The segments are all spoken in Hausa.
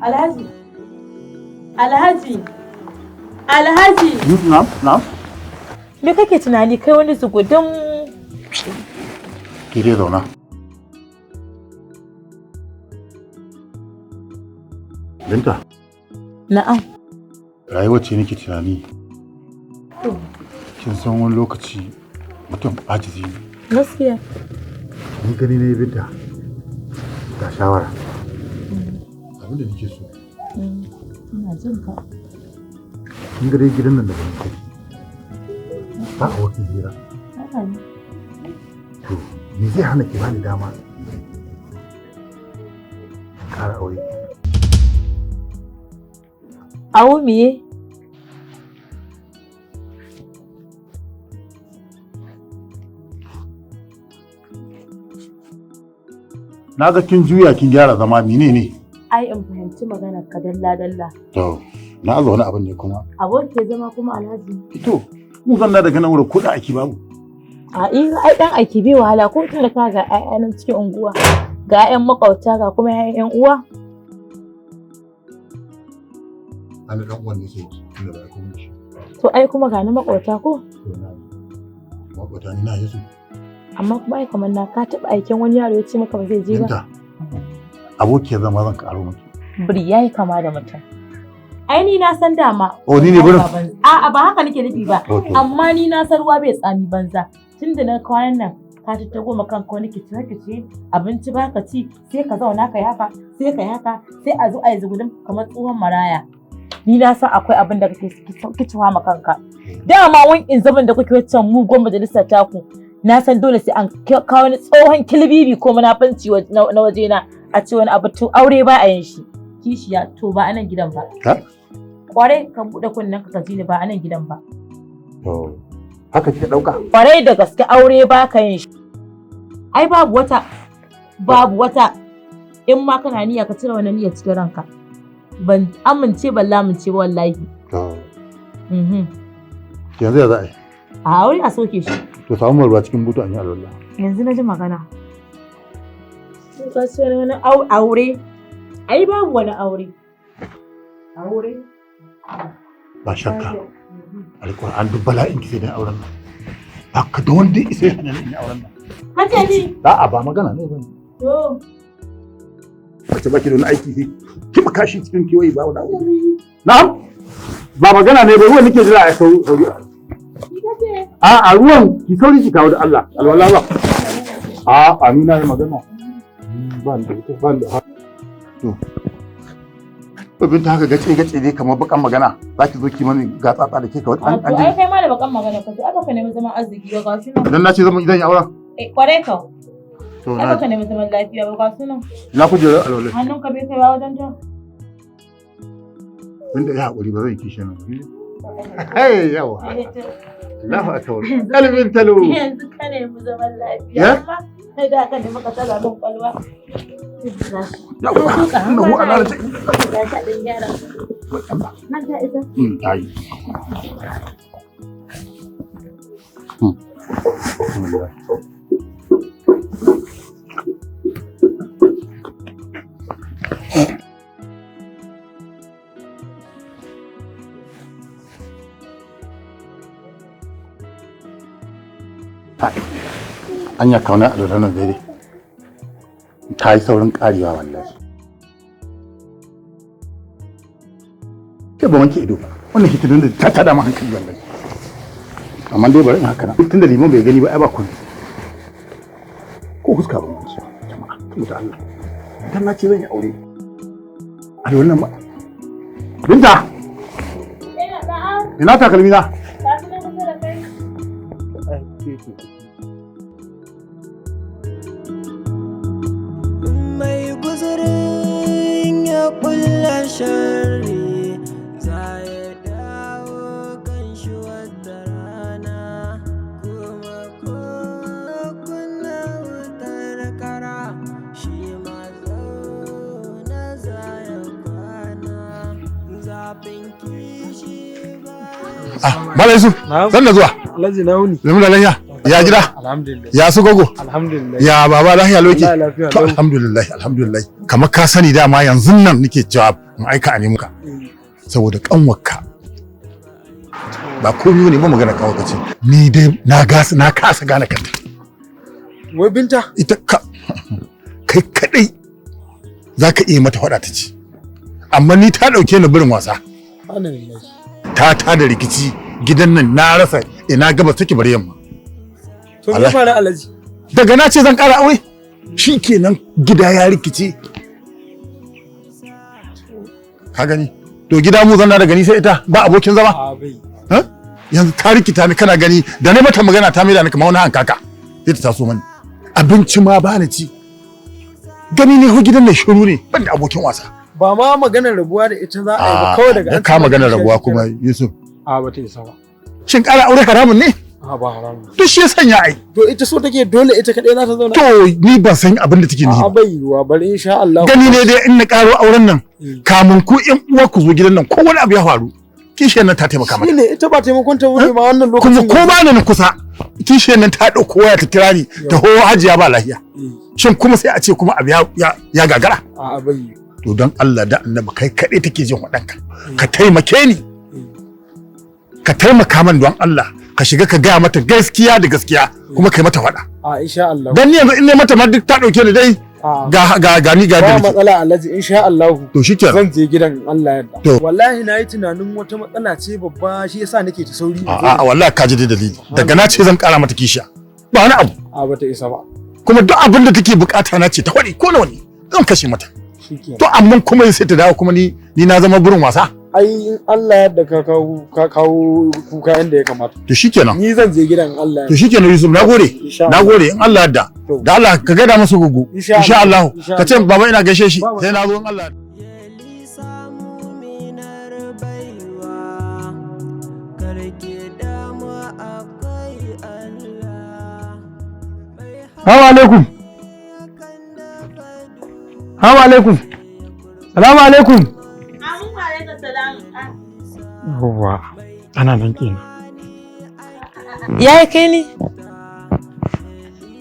Alhaji. Alhaji. Alhaji. Na'am. Me kake tunani kai wani zugudun? Ki dai zauna. Binta. Na'am. Rayuwar ce nake tunani. Kin san wani lokaci mutum ajizi ne. Gaskiya. Ni gani ne Binta. Ga shawara. Abin da nake so. Ina jin ka. Kin ga dai gidan nan da ban kai. Ba a wata hira. Haka ne. To, me zai hana ki bani dama? Kara aure. Awo miye? Na ga kin juya kin gyara zama menene? Ai in fahimci maganar ka dalla. To, na zo wani abin ne kuma. Abokin zama kuma Alhaji. To, mu zanna daga nan wurin kuɗa aiki babu. Ai dan aiki bai wahala ko tun da ka ga ƴaƴan cikin unguwa. Ga ƴaƴan makwabta ga kuma ƴaƴan uwa. Ana dan uwan ne sai ki da kuma shi. To ai kuma ga na makwabta ko? To na. Makwabta ni na yesu. Amma kuma ai kamar na ka taɓa aikin wani yaro ya ce maka ba zai je ba. Abokiyar zama zan karo miki. Biri yayi kama da mutum. Ai ni na san dama. Oh ni ne gurin? A'a ba haka nake nufi ba. Amma ni na san ruwa bai tsami banza. Tunda na kwanan nan ka tattago ma kanka wani kice abinci ba ka ci sai ka zauna ka yaka sai ka yaka sai a zo a yi zugudin kamar tsohon maraya. Ni na san akwai abin da kake kicewa ma kanka. Dama wani in zaman da kuke wancan mugun majalisar taku. Na san dole sai an kawo wani tsohon kilbibi ko munafanci na waje na a ce wani abu to aure ba a yin shi. Kishiya to ba a nan gidan ba. Kwarai ka buɗe kunnen ka ji ni ba a nan gidan ba. To haka ke ɗauka? Kwarai da gaske aure ba ka yin shi. Ai babu wata in ma kana niyya ka cire wannan niyyar cikin ranka. Ban amince ban lamince ba wallahi. To. Yanzu ya za a yi? A aure a soke shi. To samu ruwa cikin butu an yi alwala. Yanzu na ji magana. Ka ce wani aure. Ai babu wani aure. Aure? Ba shakka. Alƙur'an duk bala'in ki sai dai auren nan. Haka da wanda ya isa ya hana ni auren nan. Hace ni. A'a ba magana ne bane. To. Wace baki da wani aiki sai kiba kashi cikin kiwoyi ba wani abu. Na'am. Ba magana ne ba ruwan nake jira a sauri. A'a ruwan ki sauri ki kawo da Allah. Alwala ba. A Amina ya magana. Ba da. To. Babin ta haka gace ne kamar bakan magana. Za ki zo ki mani gatsatsa da ke ka wani an ji. Ai kai ma da bakan magana ka sai aka fa nemi zaman arziki ba ga shi nan. Idan na ce zan yi auren. Kware ka. To na. Ai ka nemi zaman lafiya ba ga su nan. Na kujera alwala. Hannun ka bai kai ba wajen ta. Wanda ya haƙuri ba zai kishi nan. Hey yawa. Allahu akbar. Kalbin talo. Yanzu ka nemi zaman lafiya. Amma sai da ka nemi ka tsala min kwalwa. Yawa. Ina hu ana ce. Ya ta din gyara. Nan ta isa. Ai. Anya kauna a da nan dare ta yi saurin karewa wallahi. Ke ba wanke ido ba wannan hitinin da ta tada mu hankali wallahi. Amma dai bari in haka nan tunda liman bai gani ba ai ba kun ko fuska ba mun ci jama'a saboda Allah dan na ce zan yi aure a wannan ba Binta ina takalmi na mai guzurin ya kulla sharri za ya dawo kan shi wata rana kuma ko kunna wutar kara shi ma zauna za ya kwana zafin kishi ba. Bala Yusuf, san da zuwa. Alhaji na wuni. Zai mu da lanya. Ya gida? Alhamdulillah. Ya su gogo? Alhamdulillah. Ya baba lafiya loki? Wallahi lafiya To lau. alhamdulillah. Kamar ka sani dama yanzu nan nake cewa in aika a nemo ka. Saboda kanwarka. Ba komai ne ba magana kanwarka ce. Ni dai na kasa gane kanta. Wai Binta? Ita kai kadai zaka iya mata faɗa ta ci. Amma ni ta dauke ni birin wasa. Alhamdulillah. Ta da rikici gidan nan na rasa ina gabas take bari yamma. To me fara Alhaji? Daga na ce zan ƙara aure shikenan gida ya rikice. Ka gani? To gida mu zanna da gani sai ita ba abokin zama. A bai. Yanzu ta rikita ni kana gani da na mata magana ta mai da ni kamar wani hankaka. Sai ta taso mani. Abinci ma ba ni ci. Gani ne ko gidan nan shiru ne ban da abokin wasa. Ba ma maganar rabuwa da ita za a yi ba kawai daga an ka maganar rabuwa kuma Yusuf. A ba ta isa ba. Shin ƙara aure haramun ne? A ba haramun. To shi ya sanya ai. To ita so take dole ita kadai za ta zauna. To ni ban san abin da take nihi. A bai yiwa bari insha Allah. Gani ne dai in na ƙaro auren nan kamun ku ƴan uwa ku zo gidan nan ko wani abu ya faru. Kishiyar nan ta taimaka mata. Shine ita ba taimakon ta wuri ma wannan lokacin. Kuma ko ba ni kusa. Kishiyar nan ta ɗauko waya ta kira ni ta ho hajiya ba lafiya. Shin kuma sai a ce kuma abu ya gagara. A bai yiwa. To don Allah da Annabi kai kaɗai take jin waɗanka. Ka taimake ni. Ka taimaka man don Allah. Ka shiga ka gaya mata gaskiya da gaskiya kuma kai mata faɗa. A insha Allah. Dan ni yanzu in ne mata ma duk ta ɗauke ni dai ga ni ga ba ni. matsala Alhaji insha Allah. To shikenan. Zan je gidan Allah yadda. To. Wallahi na yi tunanin wata matsala ce babba shi yasa nake ta sauri. A'a wallahi ka ji dalili. Daga na ce zan ƙara mata kishiya. Ba wani abu. A bata isa ba. Kuma duk abin da take bukata na ce ta faɗi ko nawa ne zan kashe mata. Shikenan. To amma kuma sai ta dawo kuma ni na zama burin wasa. Ai in Allah yadda ka kawo kuka inda ya kamata. To shikenan. Ni zan je gidan Allah. To shikenan Yusuf nagode. Insha Allah. Nagode in Allah yadda. To. Da Allah ka gaida masa gugu. Insha Insha Allah. Insha Ka ce baba ina gaishe shi Baba. sai na zo in Allah. Yali samu minar baiwa, karke damu akwai Allah. Assalamu alaikum. Assalamu alaikum. Assalamu alaikum. Amin wa alaikum salam. Yawwa. Ana nan kenan. Ya kai ni?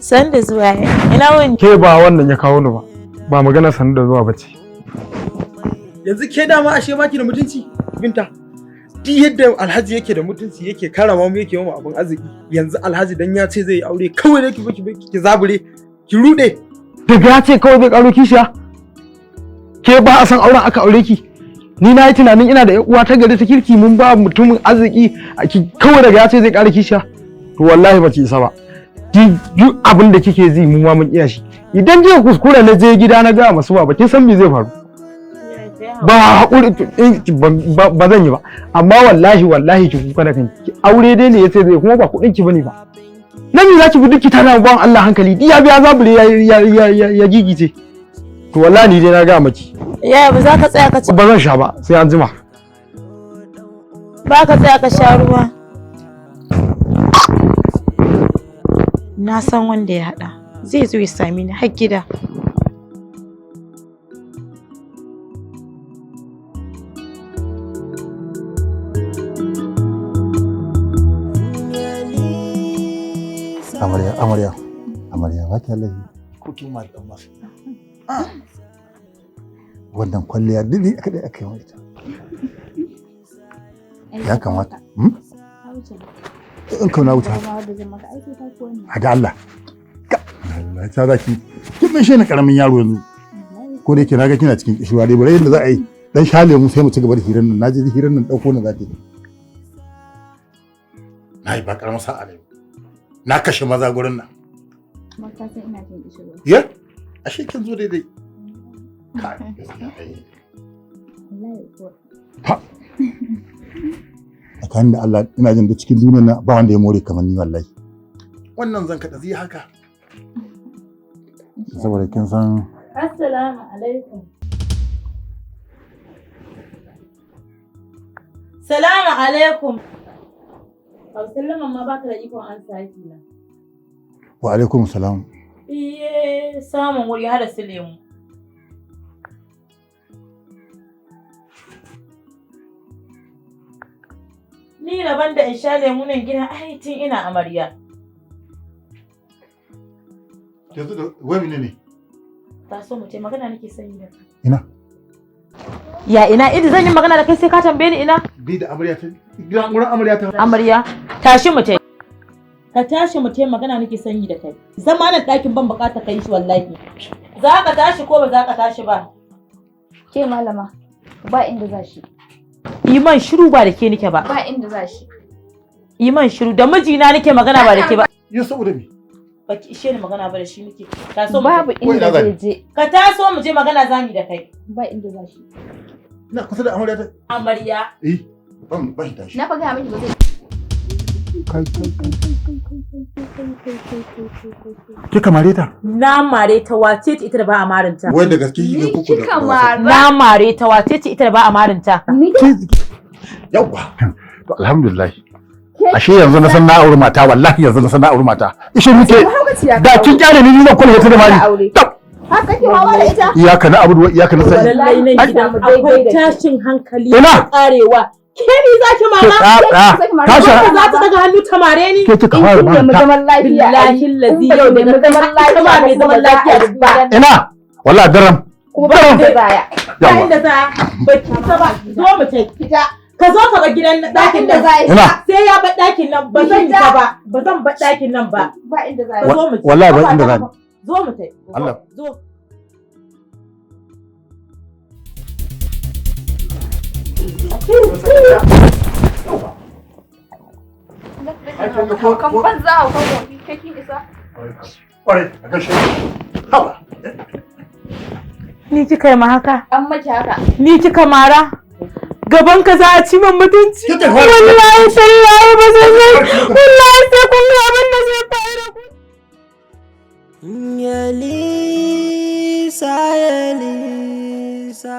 San da zuwa ina wani? Ke ba wannan ya kawo ni ba. Ba magana sanin da zuwa bace. Yanzu ke dama ashe baki da mutunci Binta. Duk yadda Alhaji yake da mutunci yake karama mu yake yawan abin arziki. Yanzu Alhaji dan ya ce zai yi aure kawai ne ki zabure ki rude. Daga ya ce kawai bai karo kishiya. Ke ba a san auren aka aure ki. Ni na yi tunanin ina da ƴan uwa ta gari ta kirki mun ba mutumin arziki kawai daga ya ce zai kara kishiya. To wallahi ba ki isa ba. Duk abin da kike ji mu ma mun iya shi. Idan je kuskure na je gida na ga masu ba kin san me zai faru. Ba haƙuri ba zan yi ba amma wallahi ki kuka da kanki aure dai ne yace zai kuma ba kuɗin ki bane ba nan me zaki bi duki tana ban Allah hankali diya biya zabure ya gigice to wallahi ni dai na ga maki Yaya ba za ka tsaya ka ci ba zan sha ba sai an jima ba ka tsaya ka sha ruwa. Na san wanda ya haɗa zai zo ya sami ni har gida. Amarya ba ta laifi ko kin ma dan masu. Wannan kwalliya dini aka dai aka yi wata. Ya kamata. In kauna wuta. A da Allah. Allah ta zaki. Kin mai shine karamin yaro yanzu. Ko da yake naga kina cikin kishuwa dai bare yadda za a yi dan shale mu sai mu ci gaba da hirar nan. Naji hirar nan dauko na zaki. Nayi ba karamar sa'a ne. Na kashe maza gurin nan. Maka sai ina jin kishirwa. Ya? Ashe kin zo daidai. Wallahi ko. Ha. Tsakanin da Allah ina jin da cikin duniyar nan ba wanda ya more kamar ni wallahi. Wannan zan kada zai haka. Saboda kin san Assalamu alaikum. Salamu alaikum. Sallama ma baka da ikon an saki na. wa alaikum salam. Iye samun wuri hada su lemu. Ni rabon da in sha lemu nan gidan ai tun ina amarya. Yanzu da wai ne? Ta so mu ce magana nake son yi da kai. Ina? Ya ina idi zan yi magana da kai sai ka tambaye ni ina? Bi da amarya ta. Gidan wurin amarya ta. Amarya, tashi mu tai. Ka tashi mu tai magana nake son yi da kai. Zama nan ɗakin ban bukata kai shi wallahi. Za ka tashi ko ba za ka tashi ba? Ke malama, ba inda za shi. Iman shiru ba da ke nike ba. Ba inda za shi. Iman shiru da mijina nake magana ba da ke ba. Yin saboda me? Baki ishe ni magana ba da shi nake. Taso mu Babu inda zai je. Ka taso mu je magana zamu da kai. Ba inda za shi. Ina kusa da amarya ta. Amarya. Ban shi tashi. Na faga miki ba zai. Kai. Kika mare ta? Na mare ta wace ce ita da ba a marinta. Wai da gaske yi ne kuku da. Kika mara. Na mare ta wace ce ita da ba a marinta. Yawwa. To alhamdulillah. Ashe yanzu na san na auri mata wallahi yanzu na san na auri mata. Ishe muke da kin kyale ni zan kulle ta da mari. Haka ke hawa da ita? Iyaka na abu iyaka na sai. Lallai nan gidan akwai tashin hankali Ina? karewa. Ke ni zaki mama? Tasha. Za ta daga hannu ta mare ni? Ke kika fara In mu mata. zaman lafiya. Billahi lazi yau da mu zaman lafiya. ba mai zaman lafiya ba. Ina? Wallahi daram. Kuma ba inda zaya. Ba inda za baki ta ba zo mu tai. Fita. Ka zo ka ga gidan ɗakin da nan. za Ina? Sai ya bar ɗakin nan ba zan yi ta ba. Ba zan bar ɗakin nan ba. Ba inda zaya. Ka zo mu tai. Wallahi ba inda zan. Zo mu tai. Allah. Zo. Kan banza a kan wafi kai kin isa. Kwarai, a gashe. Haba. Ni kika yi ma haka? An maki haka. Ni kika mara? Gaban ka za a ci min mutunci. Kike fara. Wallahi sallahi ba zan yi. Wallahi sai kun ga abin da zai faru da ku. Yalisa, Yalisa.